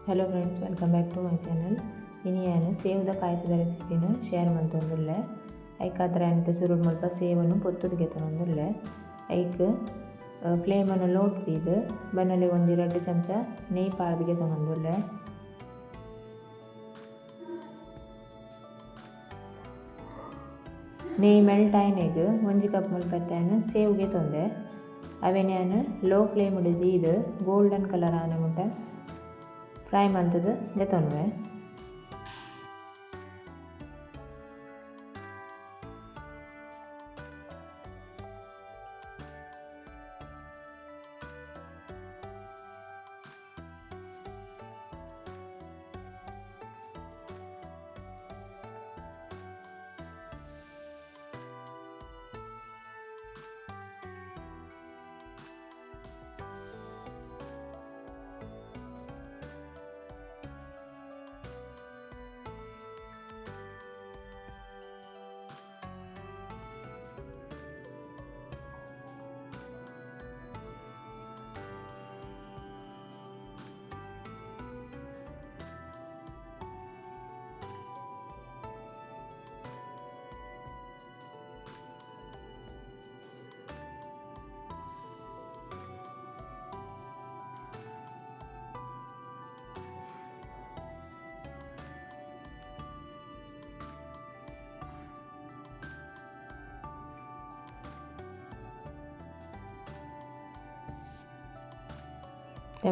Hello friends, welcome back to my channel. ಇನ್ನು ನಾನು ಸೇವ್ದ ಪಾಯಸದ ರೆಸಿಪಿನ ಶೇರ್ ಮಾಡ್ತೊಂದುಲ್ಲೆ. ಐಕ್ ಆ ಥರ ಅಂತ ಸುರುಡು ಮಲ್ಪ ಸೇವನ್ನು ಪೊತ್ತುದಿಗೆ ತೊಂದುಲ್ಲೆ. ಐಕ್ ಫ್ಲೇಮನ್ನು ಲೋಟ್ ತೀದು ಬನ್ನಲ್ಲಿ 1-2 ಚಮಚ ನೆಯ್ಯಿ ಪಾಡ್ದಿಗೆ ತೊಗೊಂದುಲ್ಲೆ. ನೆಯ್ಯಿ ಮೆಲ್ಟ್ ಆಯ್ನೆಗ್ 1 ಕಪ್ ಮುಲ್ಪತ್ತಾನು ಸೇವ್ಗೆ ತೊಂದೆ. ಅವೇ ನಾನು ಲೋ ಫ್ಲೇಮ್ ಹಿಡಿದು ಗೋಲ್ಡನ್ ಕಲರ್ ಆನೆ ಮುಟ್ಟ ಫ್ರೈ ಮಂತದ್ದು ಜೆತೊನ್ವೆ.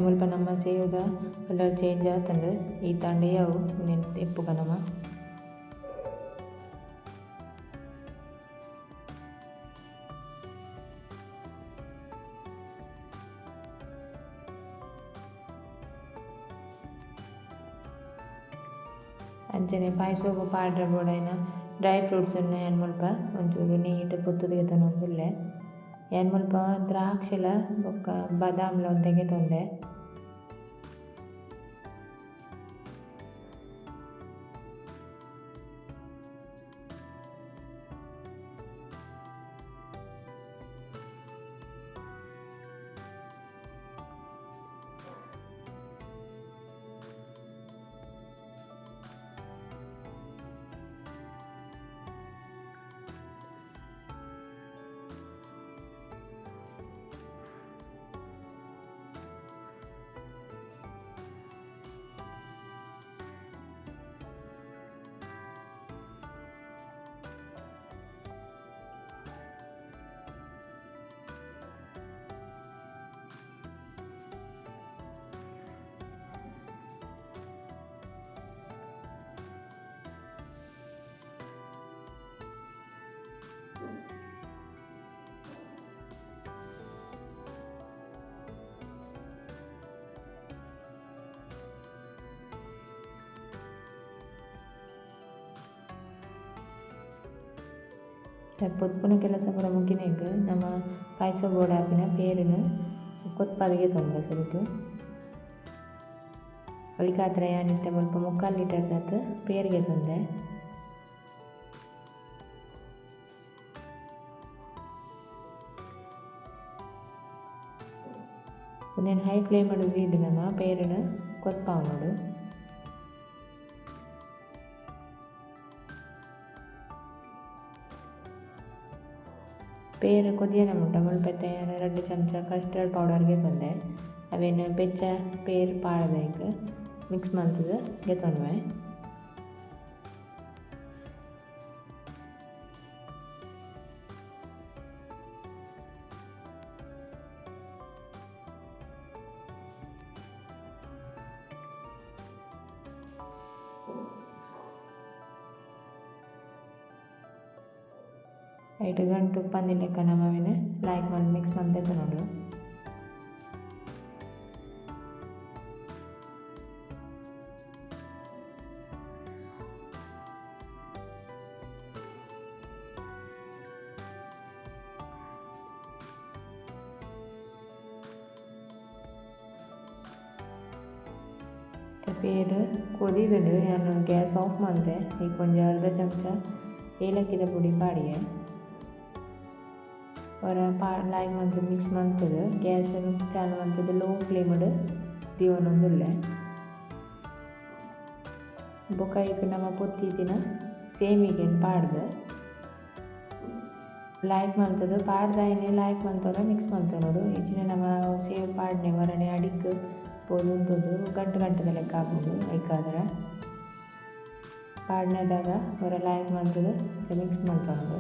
ಮುಲ್ಪ ನಮ್ಮ ಸೇವ್ದ ಕಲರ್ ಚೇಂಜ್ ಆತಂದು ಈ ತಂಡೆ ಅವು ಎಪ್ಪು ಕನಮ ಅಂಚನೆ ಪಾಯಸ ಪಾಡ್ರೆ ಬೋಡೈನ ಡ್ರೈ ಫ್ರೂಟ್ಸನ್ನು ಏನು ಮುಲ್ಪ ಒಂಚೂರು ನೀಟ್ ಪೊತ್ತುದಿಗೆ ತೊಂದುಲ್ಲೆ. ಏನು ಮುಲ್ಪ ದ್ರಾಕ್ಷಿಲ ಬೊಕ್ಕ ಬಾದಾಮ್ಲ ಒಂತೆಗೆ ತೊಂದೆ. ಪೊತ್ಪುನ ಕೆಲಸ ಪೂರ ಮುಗಿನೆಗ್ ನಮ್ಮ ಪಾಯಸ ಬೋಡ ಆಪಿನ ಪೇರುನು ಕೊತ್ಪಾದಿಗೆ ತೊಂದೆ ಸುರುಟು. ಅಲ್ಲಿಕಾತ್ರ ಯಾನಿತ್ತೆ ಮುಲ್ಪ 3/4 ಲೀಟರ್ದತ್ತು ಪೇರಿಗೆ ತೊಂದೆ. ಒಂದೇನು ಹೈ ಫ್ಲೇಮ್ ಹಿಡಿದು ಇದು ನಮ್ಮ ಪೇರುನು ಕೊತ್ಪಾವು ನೋಡು. ಪೇರು ಕೊದಿಯನ ಮುಟ್ಟ ಮುಲ್ಪತ್ತೆ 2 ಚಮಚ ಕಸ್ಟರ್ಡ್ ಪೌಡರ್ಗೆ ತೊಂದೆ. ಅವೇನು ಬೆಚ್ಚ ಪೇರು ಪಾಡ್ದೈಕ್ ಮಿಕ್ಸ್ ಮಾಡ್ತದೆ ಗೆತೊನ್ವೆ. ಐಟು ಗಂಟು ಉಪ್ಪಂದಿನ ಲೆಕ್ಕ ನಮ್ಮವೇನು ಲೈಕ್ ಮಾಡಿ ಮಿಕ್ಸ್ ಮಾಡ್ತೈತೆ ನೋಡು. ಪೇರು ಕೊದಿದುಂಡು ನಾನು ಗ್ಯಾಸ್ ಆಫ್ ಮಾಡಿದೆ. ಈಗ ಕೊಂಚ ಅರ್ಧ ಚಮಚ ಏಲಕ್ಕಿದ ಪುಡಿ ಪಾಡಿಗೆ और लाइक मंतद मिक्स मंतद गैस चालू मंतद लो फ्लेम दिवनೊಂದುಲ್ಲೆ. ಬೊಕ ಈಗ ನಮ್ಮ ಪೊತ್ತಿದಿನ ಸೇಮಿಗೆ ಪಾಡ್ದು ಲೈಕ್ ಮಲ್ತದು ಪಾಡ್ದಾಯನೆ ಲೈಕ್ ಮಲ್ತೋರ ಮಿಕ್ಸ್ ಮಲ್ತನೋಡು ಇಚ್ಚಿನ ನಮ್ಮ ಸೇವ್ ಪಾಡ್ನೆ ವರನೆ ಅಡಿಕ್ ಪೋದು ಉಂತುದು ಗಂಟು ಗಂಟದ ಲೆಕ್ಕ ಹಾಕೋದು ಐಕಾದ್ರೆ ಪಾಡ್ನೆದಾಗ ಹೊರ ಲೈಕ್ ಮಲ್ತದು ಮಿಕ್ಸ್ ಮಲ್ತನೋಡು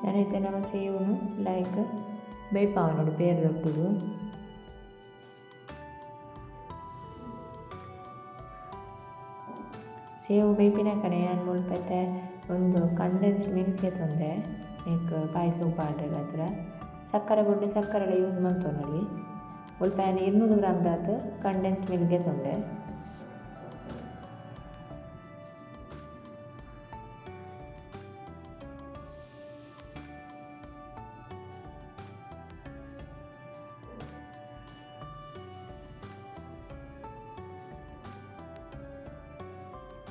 ಅದೈತೆ ನಮ್ಮ ಸೇವನು ಲೈಕ್ ಬೇಯ್ಪಾವನೋಡು ಬೇರೆ ದೊಡ್ಡದು ಸೇವು ಬೇಯ್ಪಿನಕನೆ ನಾನು ಮುಲ್ಪತ್ತೆ ಒಂದು ಕಂಡೆನ್ಸ್ ಮಿಲ್ಕ್ ತಂದೆ ಲೈಕ್ ಪಾಯಸ ಪಾಡ್ರೆ ಹತ್ರ ಸಕ್ಕರೆ ಬೊಡ್ಡೆ ಸಕ್ಕರೆ ಯೂಸ್ ಮಾಡ್ತೋನಲ್ಲಿ ಸ್ವಲ್ಪ 200 ಗ್ರಾಮ್ ದಾತು ಕಂಡೆನ್ಸ್ಡ್ ಮಿಲ್ಕ್ಗೆ ತಂದೆ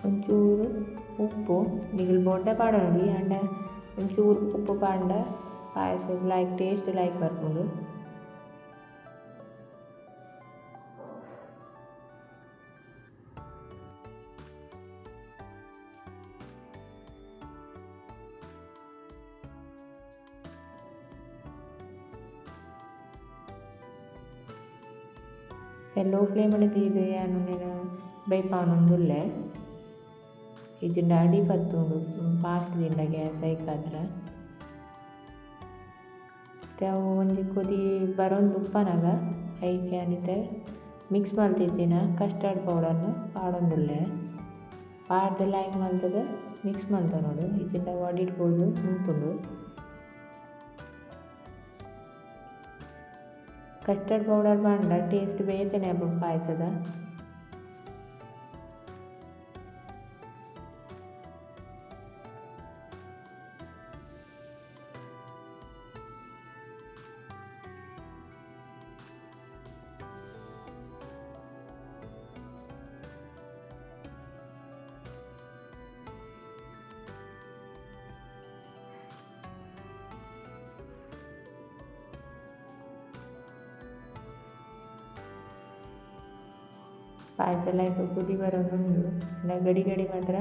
ಒಂಚೂರು ಉಪ್ಪು ನಿಗಲ್ ಬೊಡ್ಡೆ ಪಾಡೋಡಿ ಅಂಡ ಒಂಚೂರು ಉಪ್ಪು ಪಾಂಡ ಪಾಯಸ ಲೈಕ್ ಟೇಸ್ಟ್ ಲೈಕ್ ಬರ್ಬೋದು ಲೋ ಫ್ಲೇಮಲ್ಲಿ ತೀದು ಏನು నేను ಬೈಪಾವನೊಂದುಲ್ಲೆ ಇಜಿಂಡ ಅಡಿ ಪತ್ತುಂಡು ಫಾಸ್ಟ್ ದಿಂಡ ಗ್ಯಾಸ್ ಐಕಾದ್ರೆ ಅವು ಒಂಜಿ ಕೊದಿ ಬರೋಂದು ಉಪ್ಪನಾಗ ಐಕೆ ಅನಿತೆ ಮಿಕ್ಸ್ ಮಲ್ತಿದ್ದಿನ ಕಸ್ಟರ್ಡ್ ಪೌಡರ್ನು ಪಾಡೊಂದುಲ್ಲೆ ಪಾಡ್ದು ಲೈಕ್ ಮಲ್ತದ ಮಿಕ್ಸ್ ಮಲ್ತ ನೋಡು ಇಜಿಂಡ ಒಡಿಡ್ಬೋದು ಉಂತುಂಡು ಕಸ್ಟರ್ಡ್ ಪೌಡರ್ ಪಾಂಡ ಟೇಸ್ಟ್ ಬೇತನೆ ಪಾಯಸದ ಪಾಯಸ ಲೈಕ್ ಕುದಿ ಬರೋದುಂಡು ಗಡಿ ಗಡಿ ಮಾತ್ರ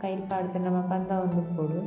ಕೈಲಿ ಪಾಡ್ದು ನಮ್ಮ ಪಂದ ಒಂದು ಕೊಡು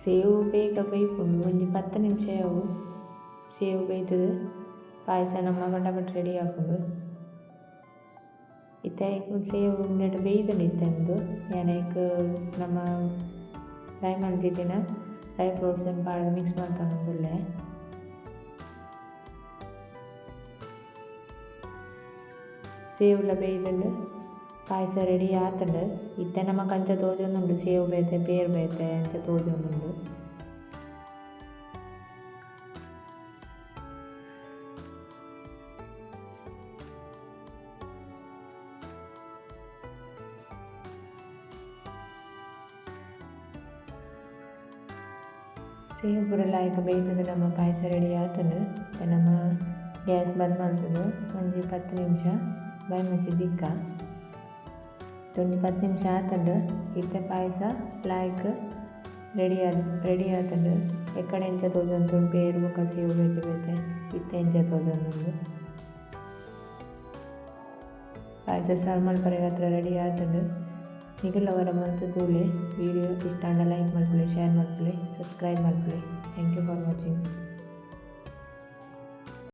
ಸೇವು ಬೇಗ ಬೇಯ್ಕೊಂಡು ಒಂದು 10 ನಿಮಿಷ ಅವು ಸೇವು ಬೇಯ್ತದೆ ಪಾಯಸ ನಮ್ಮ ಪಟಾಪಟ್ ರೆಡಿ ಹಾಕೊಂಡು ಇತ್ತೆ ಸೇವು ಒಂದೆರಡು ಬೇಯ್ದನಿತ್ತೆಂದು ಏನಕ್ಕೆ ನಮ್ಮ ಫ್ರೈ ಮಾಡ್ತಿದ್ದೀನ ಡ್ರೈ ಫ್ರೂಟ್ಸನ್ನು ಪಾಡ್ದು ಮಿಕ್ಸ್ ಮಾಡ್ಕೊಂಡೊಂದುಲ್ಲೆ ಸೇವುಲ ಬೇಯ್ದುಂಡು ಪಾಯಸ ರೆಡಿ ಆತುಂಡು ಇತ್ತೆ ನಮಕ್ ಅಂಚ ತೋಜೊಂದುಂಡು ಸೇವು ಬೇತೆ ಪೇರು ಬೇತೆ ಅಂಚ ತೋಜೊಂದುಂಡು ಸೇವು ಪೂರ ಲಾಯ್ಕ ಬೇಯ್ತದೆ ನಮ್ಮ ಪಾಯಸ ರೆಡಿ ಆತುಂಡು ನಮ್ಮ ಗ್ಯಾಸ್ ಬಂದ್ ಮಾಡ್ತದೆ ಒಂಜಿ 10 ನಿಮಿಷ ಬಾಯಿ ಮುಚ್ಚಿ ದಿಕ್ಕ ಒಂದು 10 ನಿಮಿಷ ಆತುಂಡು ಇತ್ತೆ ಪಾಯಸ ಲಾಯ್ಕ್ ರೆಡಿ ಆತುಂಡು ಎಕ್ಕಡೆ ಎಂಚ ತೋಜೊಂದುಂಡು ಪೇರು ಬೊಕ ಸೇವು ಬೇತೆ ಬೇತೆ ಇತ್ತೆ ಎಂಚ ತೋಜೊಂದುಂಡು ಪಾಯಸ ಸರ್ವ್ ಮಲ್ಪರೆ ಹತ್ರ ರೆಡಿ ಆತುಂಡು ನಿಗಲವರ ಮಲ್ತು ತೂಲೆ ವಿಡಿಯೋ ಇಷ್ಟ ಆಂಡ ಲೈಕ್ ಮಲ್ಪಲೆ ಶೇರ್ ಮಲ್ಪಲೆ ಸಬ್ಸ್ಕ್ರೈಬ್ ಮಲ್ಪಲೆ ಥ್ಯಾಂಕ್ ಯು ಫಾರ್ ವಾಚಿಂಗ್.